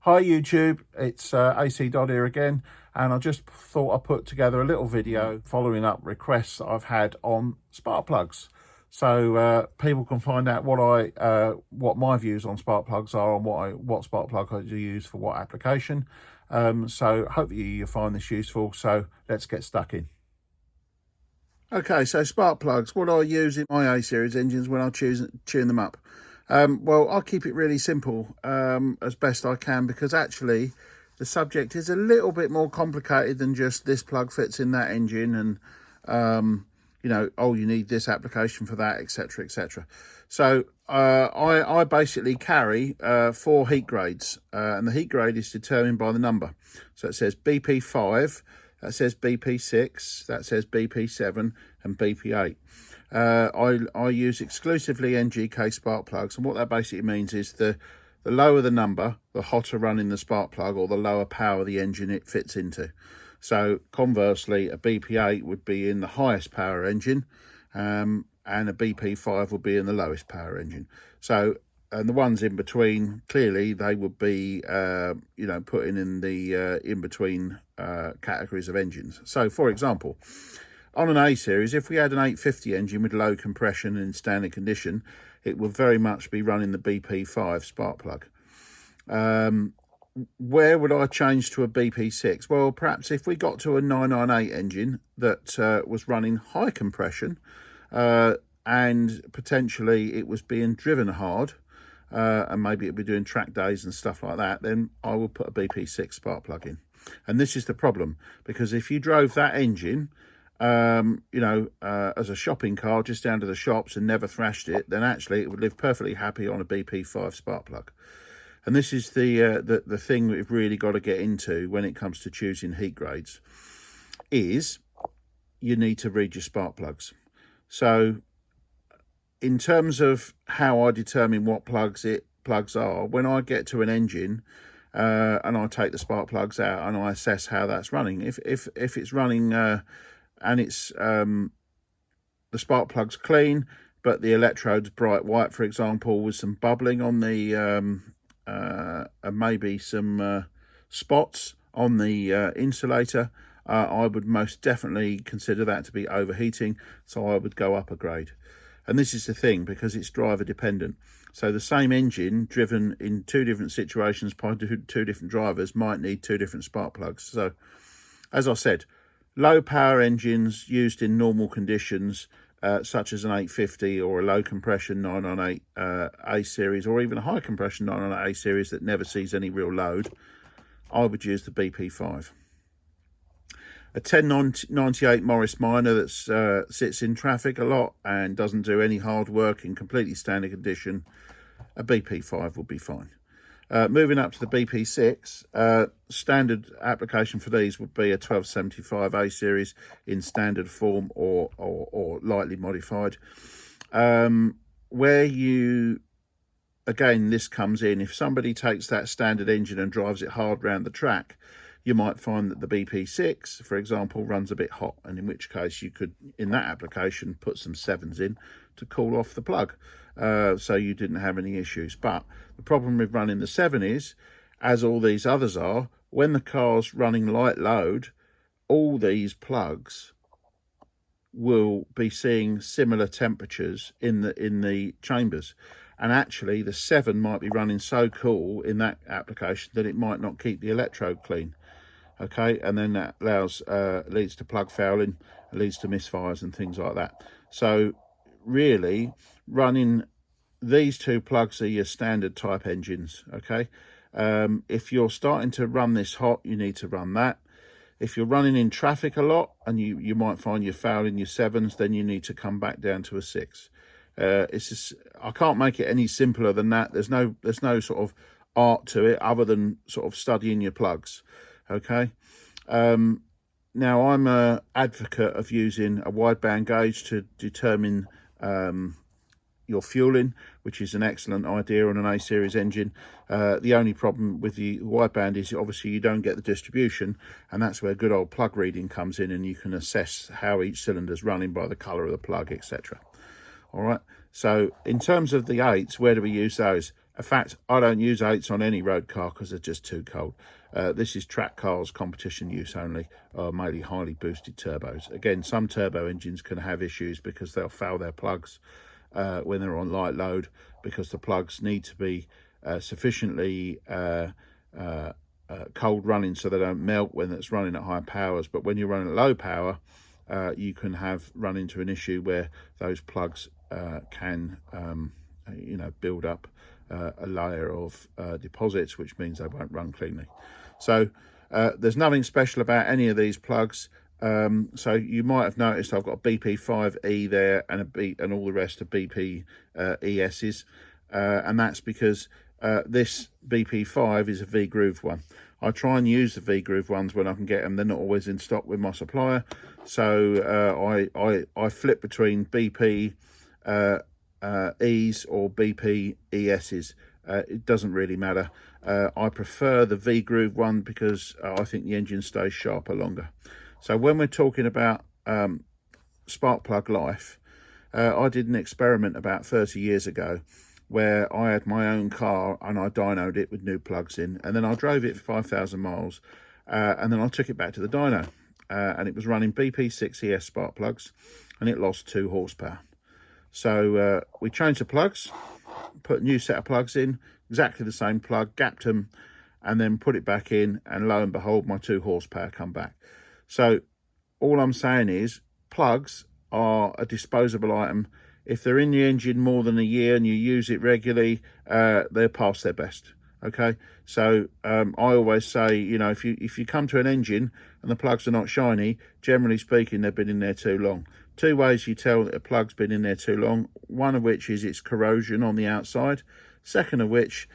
Hi YouTube, it's AC Dodd here again, and I just thought I'd put together a little video following up requests that I've had on spark plugs, so people can find out what my views on spark plugs are and what spark plug I use for what application. So hopefully you find this useful. So let's get stuck in. Okay, so spark plugs, what I use in my A series engines when I tune them up. Well, I'll keep it really simple as best I can, because actually the subject is a little bit more complicated than just this plug fits in that engine and you know, oh, you need this application for that, etc, etc. So I basically carry 4 heat grades, and the heat grade is determined by the number. So it says BP5, that says BP6, that says BP7 and BP8. I use exclusively NGK spark plugs, and what that basically means is the lower the number, the hotter running the spark plug, or the lower power the engine it fits into. So conversely, a BP8 would be in the highest power engine, and a BP5 would be in the lowest power engine. So, and the ones in between, clearly they would be you know, put in the in between categories of engines. So for example, on an A series, if we had an 850 engine with low compression in standard condition, it would very much be running the BP5 spark plug. Where would I change to a BP6? Well, perhaps if we got to a 998 engine that was running high compression and potentially it was being driven hard, and maybe it'd be doing track days and stuff like that, then I will put a BP6 spark plug in. And this is the problem, because if you drove that engine you know, as a shopping car just down to the shops and never thrashed it, then actually it would live perfectly happy on a BP5 spark plug. And this is the thing we've really got to get into when it comes to choosing heat grades, is you need to read your spark plugs. So in terms of how I determine what plugs are, when I get to an engine and I take the spark plugs out and I assess how that's running, if it's running and it's the spark plug's clean, but the electrode's bright white, for example, with some bubbling on the and maybe some spots on the insulator, I would most definitely consider that to be overheating, so I would go up a grade. And this is the thing, because it's driver dependent. So the same engine driven in 2 different situations by 2 different drivers might need 2 different spark plugs. So as I said, low power engines used in normal conditions, such as an 850 or a low compression 998 A series, or even a high compression 998 A series that never sees any real load, I would use the BP5. A 1098 Morris Minor that sits in traffic a lot and doesn't do any hard work in completely standard condition, a BP5 would be fine. Moving up to the BP6, standard application for these would be a 1275 A series in standard form or lightly modified. Where you, again, this comes in, if somebody takes that standard engine and drives it hard round the track, you might find that the BP6, for example, runs a bit hot, and in which case you could, in that application, put some 7s in to cool off the plug, so you didn't have any issues. But the problem with running the 7 is, as all these others are, when the car's running light load, all these plugs will be seeing similar temperatures in the chambers. And actually the 7 might be running so cool in that application that it might not keep the electrode clean. Okay, and then that leads to plug fouling, leads to misfires and things like that. So really, running these 2 plugs are your standard type engines. Okay, if you're starting to run this hot, you need to run that. If you're running in traffic a lot and you might find you're fouling your 7s, then you need to come back down to a 6. It's just, I can't make it any simpler than that. There's no sort of art to it other than sort of studying your plugs. Okay, now I'm an advocate of using a wideband gauge to determine your fueling, which is an excellent idea on an A series engine. The only problem with the wideband is obviously you don't get the distribution, and that's where good old plug reading comes in, and you can assess how each cylinder is running by the color of the plug, etc. All right, so in terms of the 8s, where do we use those? In fact, I don't use 8s on any road car because they're just too cold. This is track cars, competition use only, mainly highly boosted turbos. Again, some turbo engines can have issues because they'll foul their plugs when they're on light load, because the plugs need to be sufficiently cold running so they don't melt when it's running at high powers. But when you're running at low power, you can run into an issue where those plugs can build up a layer of deposits, which means they won't run cleanly. So there's nothing special about any of these plugs. So you might have noticed I've got a BP5E there and all the rest are BP ESs, and that's because this BP5 is a V-Groove one. I try and use the V-Groove ones when I can get them. They're not always in stock with my supplier, so I flip between BP E's or BP ES's. It doesn't really matter. I prefer the V-Groove one because I think the engine stays sharper longer. So when we're talking about spark plug life, I did an experiment about 30 years ago where I had my own car and I dynoed it with new plugs in, and then I drove it for 5,000 miles, and then I took it back to the dyno, and it was running BP6 ES spark plugs, and it lost 2 horsepower. So we changed the plugs, put a new set of plugs in, exactly the same plug, gapped them, and then put it back in, and lo and behold, my 2 horsepower come back. So all I'm saying is plugs are a disposable item. If they're in the engine more than a year and you use it regularly, they're past their best. Okay, so I always say, if you come to an engine and the plugs are not shiny, generally speaking, they've been in there too long. 2 ways you tell that a plug's been in there too long. One of which is its corrosion on the outside. Second of which,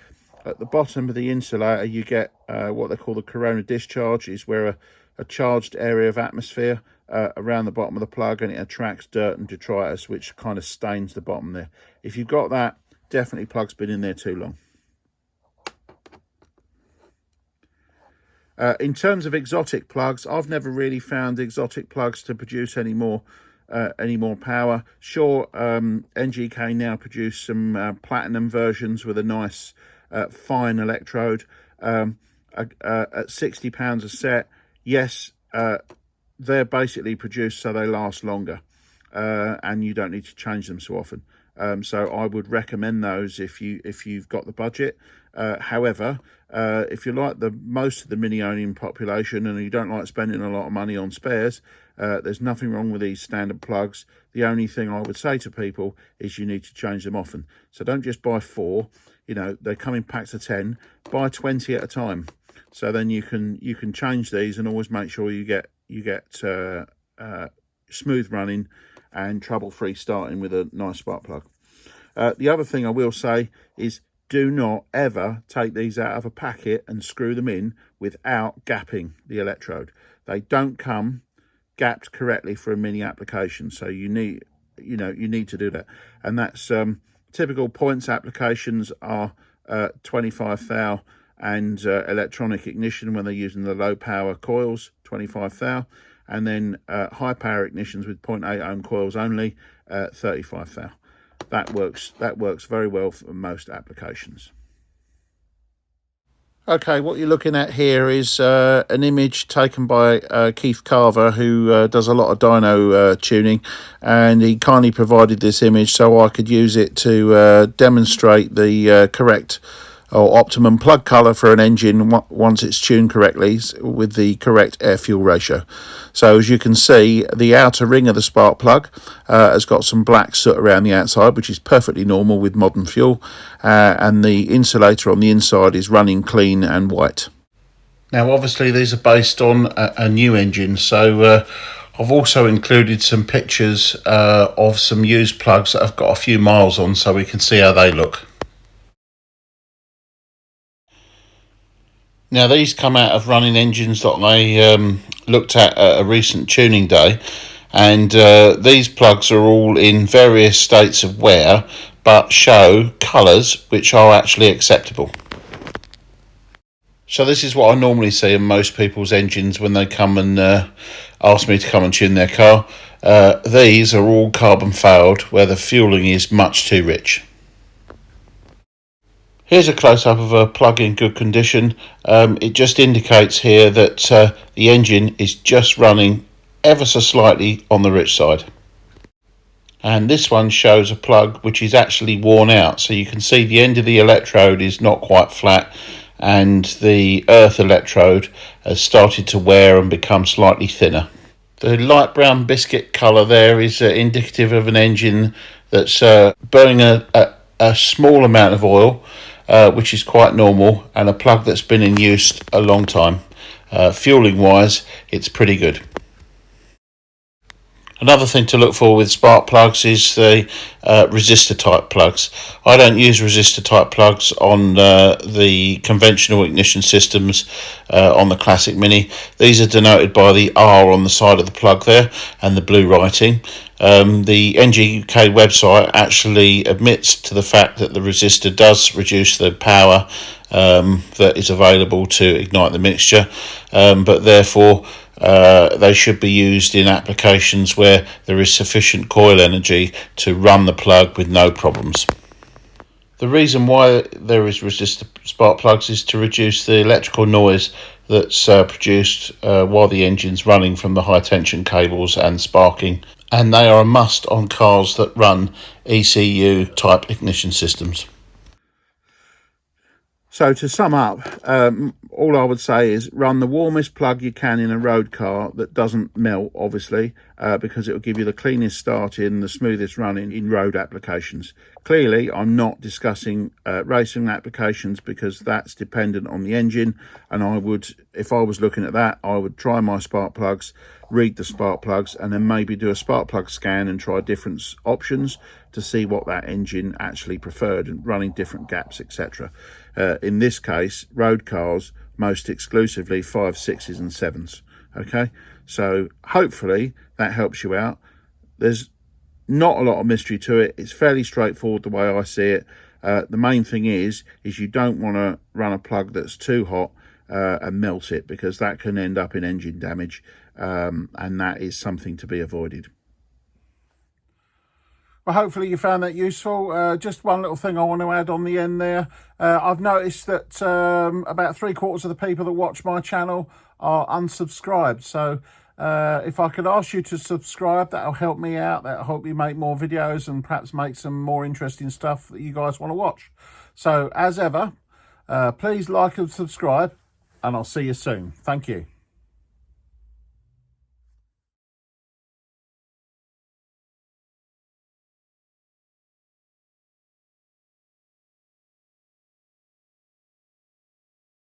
at the bottom of the insulator, you get what they call the corona discharge, is where a charged area of atmosphere around the bottom of the plug, and it attracts dirt and detritus, which kind of stains the bottom there. If you've got that, definitely plug's been in there too long. In terms of exotic plugs, I've never really found exotic plugs to produce any more power. Sure, NGK now produce some platinum versions with a nice fine electrode at £60 a set. Yes, they're basically produced so they last longer, and you don't need to change them so often. So I would recommend those if you've got the budget. However, if you're like most of the mini-owning population and you don't like spending a lot of money on spares, there's nothing wrong with these standard plugs. The only thing I would say to people is you need to change them often. So don't just buy 4. They come in packs of 10. Buy 20 at a time. So then you can change these and always make sure you get smooth running and trouble-free starting with a nice spark plug. The other thing I will say is do not ever take these out of a packet and screw them in without gapping the electrode. They don't come gapped correctly for a mini application, so you need to do that. And that's typical points applications are 25 thou and electronic ignition when they're using the low power coils, 25 thou, and then high power ignitions with 0.8 ohm coils only, 35 thou. That works very well for most applications. Okay, what you're looking at here is an image taken by Keith Carver, who does a lot of dyno tuning, and he kindly provided this image so I could use it to demonstrate the correct or optimum plug colour for an engine once it's tuned correctly with the correct air-fuel ratio. So as you can see, the outer ring of the spark plug has got some black soot around the outside, which is perfectly normal with modern fuel, and the insulator on the inside is running clean and white. Now obviously these are based on a new engine, so I've also included some pictures of some used plugs that have got a few miles on so we can see how they look. Now these come out of running engines that I looked at a recent tuning day, and these plugs are all in various states of wear but show colours which are actually acceptable. So this is what I normally see in most people's engines when they come and ask me to come and tune their car. These are all carbon fouled where the fueling is much too rich. Here's a close-up of a plug in good condition. It just indicates here that the engine is just running ever so slightly on the rich side. And this one shows a plug which is actually worn out, so you can see the end of the electrode is not quite flat, and the earth electrode has started to wear and become slightly thinner. The light brown biscuit colour there is indicative of an engine that's burning a small amount of oil, which is quite normal, and a plug that's been in use a long time. Fueling wise, it's pretty good. Another thing to look for with spark plugs is the resistor type plugs. I don't use resistor type plugs on the conventional ignition systems on the Classic Mini. These are denoted by the R on the side of the plug there and the blue writing. The NG UK website actually admits to the fact that the resistor does reduce the power that is available to ignite the mixture, but therefore they should be used in applications where there is sufficient coil energy to run the plug with no problems. The reason why there is resistor spark plugs is to reduce the electrical noise that's produced while the engine's running from the high tension cables and sparking, and they are a must on cars that run ECU type ignition systems. So to sum up, all I would say is run the warmest plug you can in a road car that doesn't melt, obviously, because it will give you the cleanest start in, the smoothest running in road applications. Clearly, I'm not discussing racing applications because that's dependent on the engine, and I would, if I was looking at that, I would try my spark plugs, read the spark plugs, and then maybe do a spark plug scan and try different options to see what that engine actually preferred and running different gaps, etc. In this case, road cars, most exclusively 5, 6s and 7s. Okay, so hopefully that helps you out. There's not a lot of mystery to it. It's fairly straightforward the way I see it. The main thing is you don't want to run a plug that's too hot and melt it, because that can end up in engine damage, and that is something to be avoided. Well, hopefully you found that useful. Just one little thing I want to add on the end there. I've noticed that about 3/4 of the people that watch my channel are unsubscribed. So if I could ask you to subscribe, that'll help me out. That'll help me make more videos and perhaps make some more interesting stuff that you guys want to watch. So as ever, please like and subscribe, and I'll see you soon. Thank you.